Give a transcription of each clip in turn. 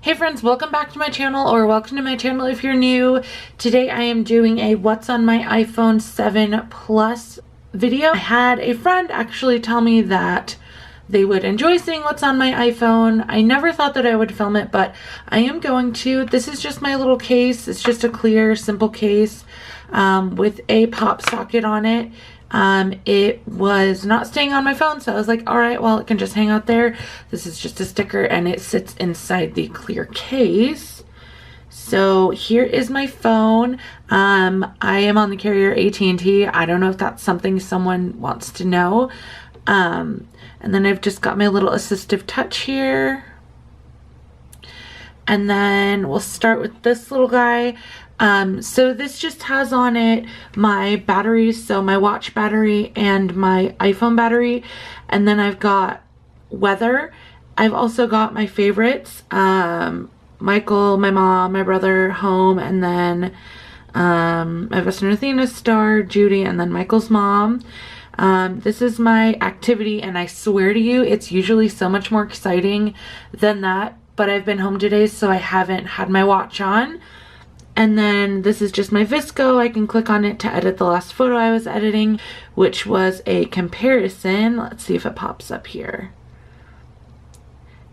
Hey friends, welcome back to my channel, or welcome to my channel if you're new. Today I am doing a what's on my iPhone 7 Plus video. I had a friend actually tell me that they would enjoy seeing what's on my iPhone. I never thought that I would film it, but I am going to. This is just my little case. It's just a clear, simple case with a pop socket on it. It was not staying on my phone, so I was like, all right, well, it can just hang out there. This is just a sticker and it sits inside the clear case. So here is my phone. I am on the carrier AT&T. I don't know if that's something someone wants to know. And then I've just got my little assistive touch here. And then we'll start with this little guy. So this just has on it my batteries, so my watch battery and my iPhone battery. And then I've got weather. I've also got my favorites, Michael, my mom, my brother, home, and then my best friend Athena, Star, Judy, and then Michael's mom. This is my activity, and I swear to you, it's usually so much more exciting than that, but I've been home today, so I haven't had my watch on. And then this is just my VSCO. I can click on it to edit the last photo I was editing, which was a comparison. Let's see if it pops up here.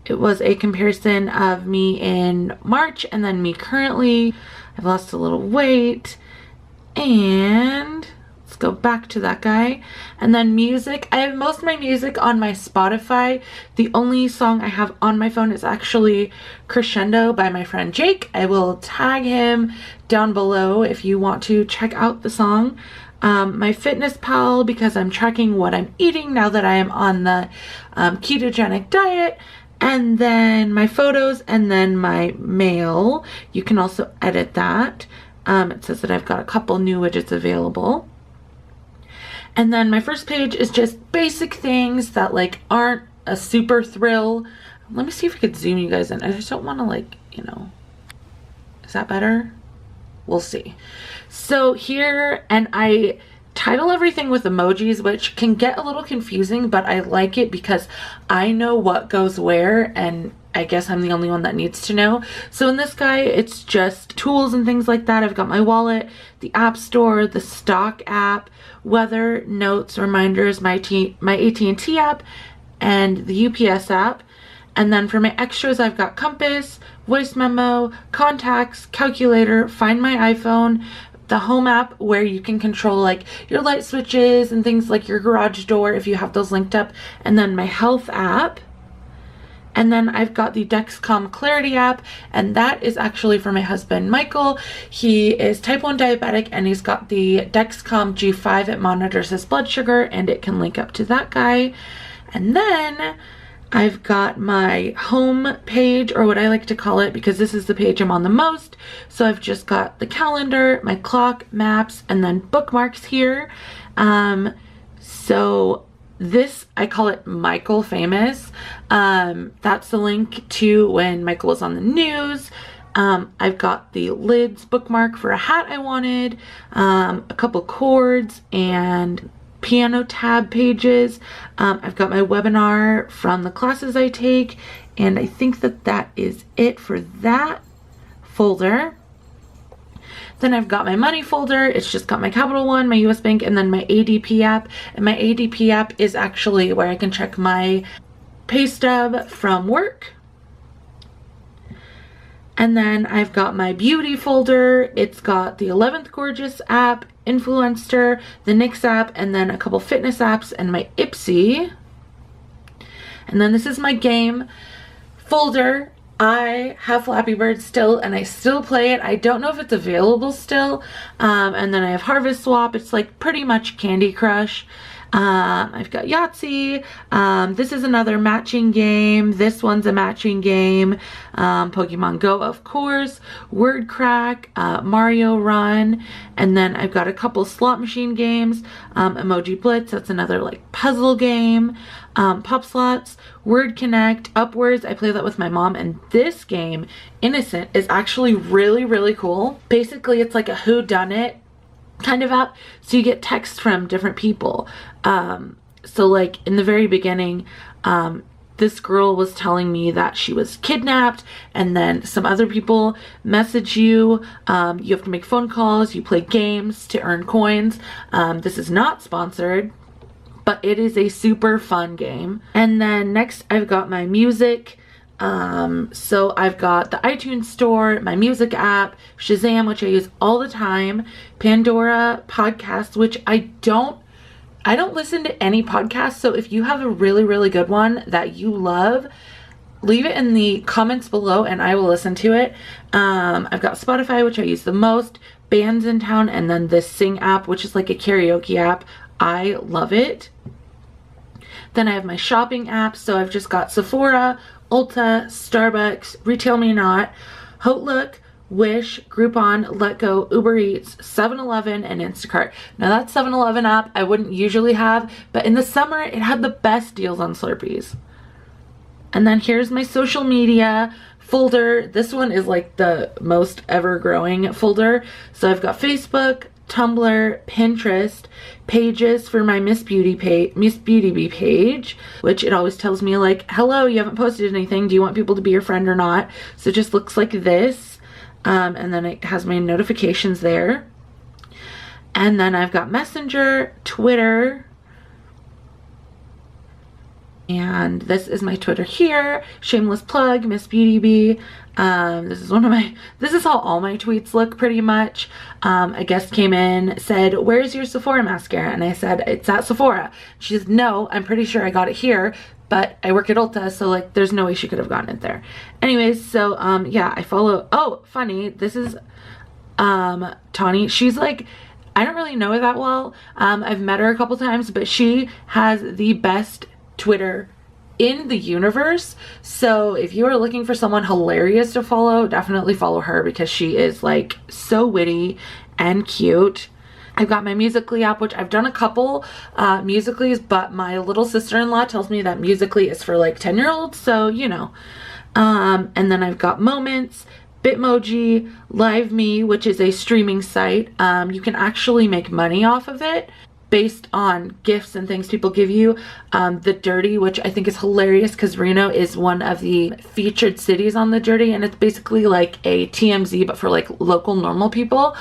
It was a comparison of me in March and then me currently. I've lost a little weight. And let's go back to that guy. And then music. I have most of my music on my Spotify. The only song I have on my phone is actually Crescendo by my friend Jake. I will tag him down below if you want to check out the song. My FitnessPal, because I'm tracking what I'm eating now that I am on the ketogenic diet. And then my photos, and then my mail. You can also edit that. It says that I've got a couple new widgets available. And then my first page is just basic things that like aren't a super thrill. Let me see if I could zoom you guys in. I just don't want to like, you know, is that better? We'll see. So here, and I title everything with emojis, which can get a little confusing, but I like it because I know what goes where, and I guess I'm the only one that needs to know. So in this guy, it's just tools and things like that. I've got my wallet, the app store, the stock app, weather, notes, reminders, my AT&T app, and the UPS app. And then for my extras, I've got compass, voice memo, contacts, calculator, find my iPhone, the home app where you can control like your light switches and things like your garage door if you have those linked up, and then my health app. And then I've got the Dexcom Clarity app, and that is actually for my husband, Michael. He is type 1 diabetic, and he's got the Dexcom G5. It monitors his blood sugar, and it can link up to that guy. And then I've got my home page, or what I like to call it, because this is the page I'm on the most. So I've just got the calendar, my clock, maps, and then bookmarks here. So this, I call it Michael Famous. That's the link to when Michael was on the news. I've got the lids bookmark for a hat I wanted, a couple cords, and piano tab pages. I've got my webinar from the classes I take, and I think that that is it for that folder. Then I've got my money folder. It's just got my Capital One, my US Bank, and then my ADP app. And my ADP app is actually where I can check my pay stub from work. And then I've got my beauty folder. It's got the 11th Gorgeous app, Influencer, the NYX app, and then a couple fitness apps, and my Ipsy. And then this is my game folder. I have Flappy Bird still, and I still play it. I don't know if it's available still. And then I have Harvest Swap. It's like pretty much Candy Crush. I've got Yahtzee. This is another matching game. This one's a matching game. Pokemon Go, of course. Word Crack, Mario Run. And then I've got a couple slot machine games. Emoji Blitz, that's another like puzzle game. Pop Slots, Word Connect, Upwards. I play that with my mom. And this game, Innocent, is actually really, really cool. Basically, it's like a whodunit kind of app, so you get text from different people. So like in the very beginning, this girl was telling me that she was kidnapped, and then some other people message you. You have to make phone calls, you play games to earn coins. This is not sponsored, but it is a super fun game. And then next I've got my music. So I've got the iTunes store, my music app, Shazam, which I use all the time, Pandora podcast, which I don't listen to any podcasts, so if you have a really, really good one that you love, leave it in the comments below and I will listen to it. I've got Spotify, which I use the most, Bands in Town, and then this Sing app, which is like a karaoke app. I love it. Then I have my shopping apps, so I've just got Sephora, Ulta, Starbucks, Retail Me Not, Outlook, Wish, Groupon, Letgo, Uber Eats, 7-Eleven, and Instacart. Now that 7-Eleven app I wouldn't usually have, but in the summer it had the best deals on Slurpees. And then here's my social media folder. This one is like the most ever growing folder. So I've got Facebook, Tumblr, Pinterest, pages for my Miss Beauty Bee page, which it always tells me like, hello, you haven't posted anything. Do you want people to be your friend or not? So it just looks like this. And then it has my notifications there. And then I've got Messenger, Twitter, and this is my Twitter here. Shameless plug, Miss Beauty Bee. This is how all my tweets look pretty much. A guest came in, said, where's your Sephora mascara? And I said, it's at Sephora. She says, no, I'm pretty sure I got it here, but I work at Ulta, so like there's no way she could have gotten it there. Anyways, so yeah, I follow, oh, funny, this is Tawny. She's like, I don't really know her that well. I've met her a couple times, but she has the best Twitter in the universe. So if you are looking for someone hilarious to follow, definitely follow her because she is like so witty and cute. I've got my Musical.ly app, which I've done a couple Musical.lys, but my little sister-in-law tells me that Musical.ly is for like 10-year-olds, so you know. And then I've got Moments, Bitmoji, LiveMe, which is a streaming site. You can actually make money off of it based on gifts and things people give you. The Dirty, which I think is hilarious because Reno is one of the featured cities on The Dirty, and it's basically like a TMZ but for like local normal people.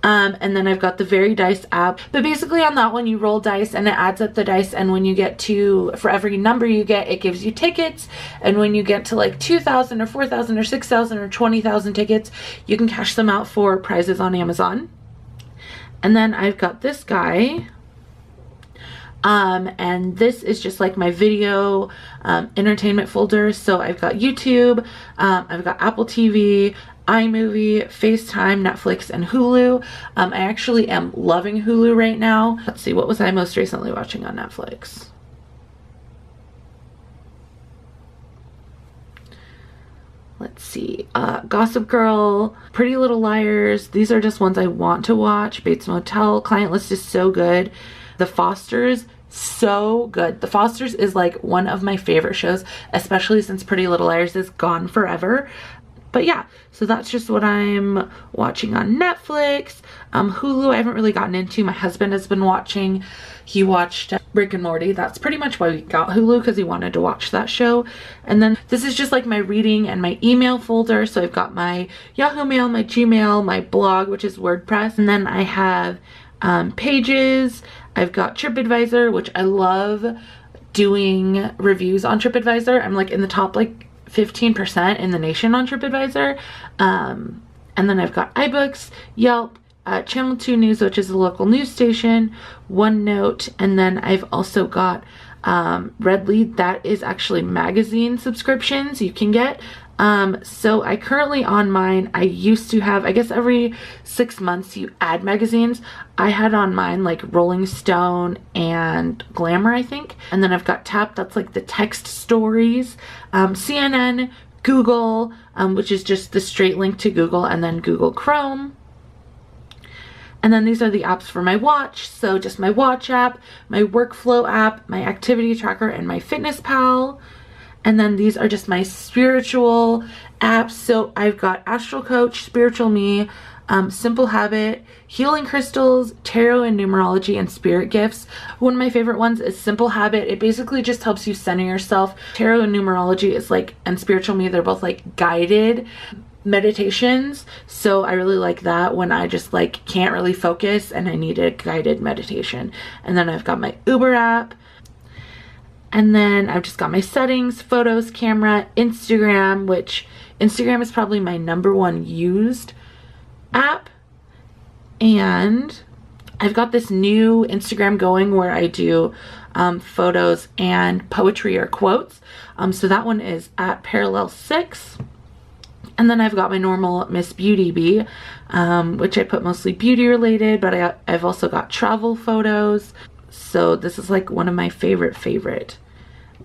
And then I've got the Very Dice app, but basically on that one you roll dice and it adds up the dice, and when you get to, for every number you get, it gives you tickets, and when you get to like 2,000 or 4,000 or 6,000 or 20,000 tickets, you can cash them out for prizes on Amazon. And then I've got this guy, and this is just like my video entertainment folder. So I've got YouTube, I've got Apple TV, iMovie, FaceTime, Netflix, and Hulu. I actually am loving Hulu right now. Let's see, what was I most recently watching on Netflix? Let's see, Gossip Girl, Pretty Little Liars. These are just ones I want to watch. Bates Motel, Client List is so good. The Fosters, so good. The Fosters is like one of my favorite shows, especially since Pretty Little Liars is gone forever. But yeah, so that's just what I'm watching on Netflix. Hulu, I haven't really gotten into. My husband has been watching. He watched Rick and Morty. That's pretty much why we got Hulu, because he wanted to watch that show. And then this is just like my reading and my email folder. So I've got my Yahoo Mail, my Gmail, my blog, which is WordPress. And then I have Pages. I've got TripAdvisor, which I love doing reviews on TripAdvisor. I'm like in the top like 15% in the nation on TripAdvisor. And then I've got iBooks, Yelp, Channel 2 News, which is a local news station, OneNote, and then I've also got Readly. That is actually magazine subscriptions you can get. So I currently on mine, I used to have, I guess every 6 months you add magazines. I had on mine like Rolling Stone and Glamour, I think. And then I've got Tap, that's like the text stories, CNN, Google, which is just the straight link to Google, and then Google Chrome. And then these are the apps for my watch. So just my watch app, my workflow app, my activity tracker, and my Fitness Pal. And then these are just my spiritual apps. So I've got Astral Coach, Spiritual Me, Simple Habit, Healing Crystals, Tarot and Numerology, and Spirit Gifts. One of my favorite ones is Simple Habit. It basically just helps you center yourself. Tarot and Numerology is like, and Spiritual Me, they're both like guided meditations. So I really like that when I just like can't really focus and I need a guided meditation. And then I've got my Uber app. And then I've just got my settings, photos, camera, Instagram, which Instagram is probably my #1 used app. And I've got this new Instagram going where I do photos and poetry or quotes. So that one is at Parallel6. And then I've got my normal Miss Beauty Bee, which I put mostly beauty related, but I've also got travel photos. So this is like one of my favorite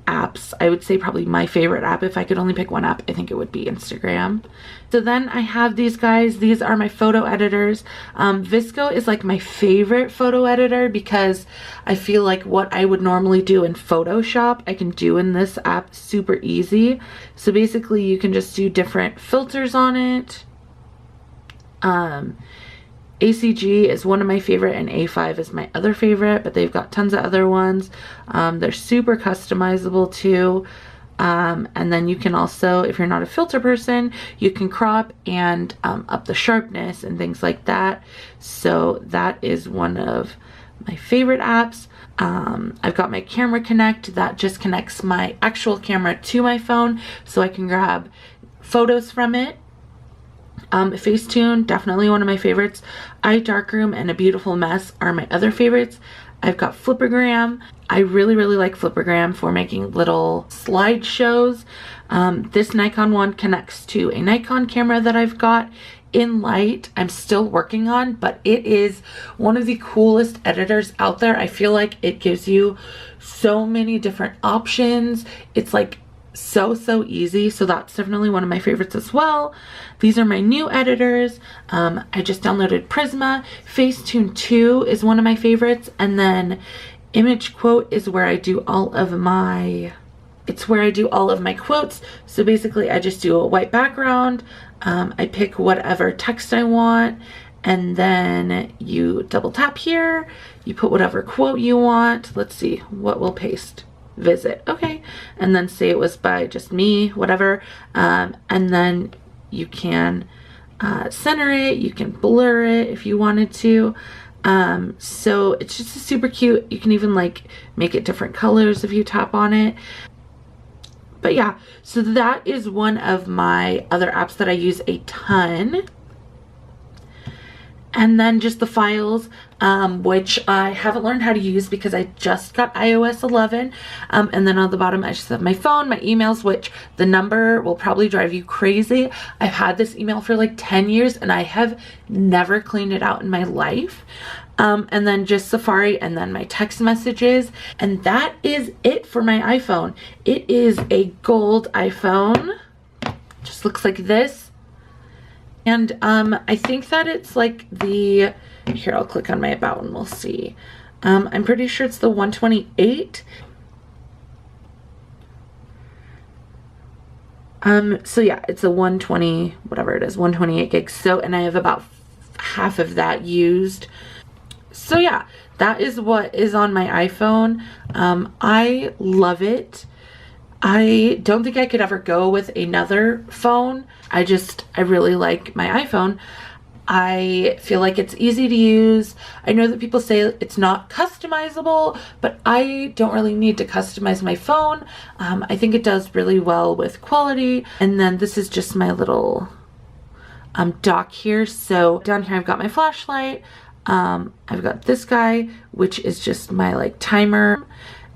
apps. I would say probably my favorite app. If I could only pick one app, I think it would be Instagram. So then I have these guys. These are my photo editors. VSCO is like my favorite photo editor because I feel like what I would normally do in Photoshop, I can do in this app super easy. So basically you can just do different filters on it. ACG is one of my favorite and A5 is my other favorite, but they've got tons of other ones. They're super customizable too. And then you can also, if you're not a filter person, you can crop and up the sharpness and things like that. So that is one of my favorite apps. I've got my Camera Connect that just connects my actual camera to my phone so I can grab photos from it. Facetune, definitely one of my favorites. iDarkroom and A Beautiful Mess are my other favorites. I've got Flipagram. I really like Flipagram for making little slideshows. This Nikon one connects to a Nikon camera that I've got in light. I'm still working on, but it is one of the coolest editors out there. I feel like it gives you so many different options. It's like so easy. So that's definitely one of my favorites as well. These are my new editors. I just downloaded Prisma. Facetune 2 is one of my favorites. And then Image Quote is where I do all of my, it's where I do all of my quotes. So basically I just do a white background. I pick whatever text I want. And then you double tap here. You put whatever quote you want. Let's see what we'll paste. Visit. Okay. And then say it was by just me, whatever. And then you can center it. You can blur it if you wanted to. So it's just super cute. You can even like make it different colors if you tap on it. But yeah, so that is one of my other apps that I use a ton. And then just the files, which I haven't learned how to use because I just got iOS 11. And then on the bottom, I just have my phone, my emails, which the number will probably drive you crazy. I've had this email for like 10 years and I have never cleaned it out in my life. And then just Safari and then my text messages. And that is it for my iPhone. It is a gold iPhone. Just looks like this. And I think that it's like the, here I'll click on my about and we'll see. I'm pretty sure it's the 128. So yeah, it's a 120, whatever it is, 128 gigs. So, and I have about half of that used. So yeah, that is what is on my iPhone. I love it. I don't think I could ever go with another phone. I really like my iPhone. I feel like it's easy to use. I know that people say it's not customizable, but I don't really need to customize my phone. I think it does really well with quality. And then this is just my little dock here. So down here I've got my flashlight. I've got this guy, which is just my like timer.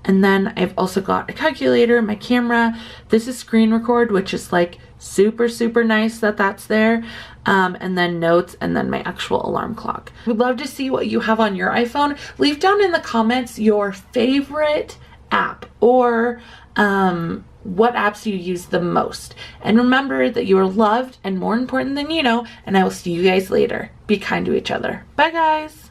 And then I've also got a calculator, my camera. This is screen record, which is like super nice that that's there. And then notes, and then my actual alarm clock. We'd love to see what you have on your iPhone. Leave down in the comments your favorite app or what apps you use the most. And remember that you are loved and more important than you know, and I will see you guys later. Be kind to each other. Bye guys.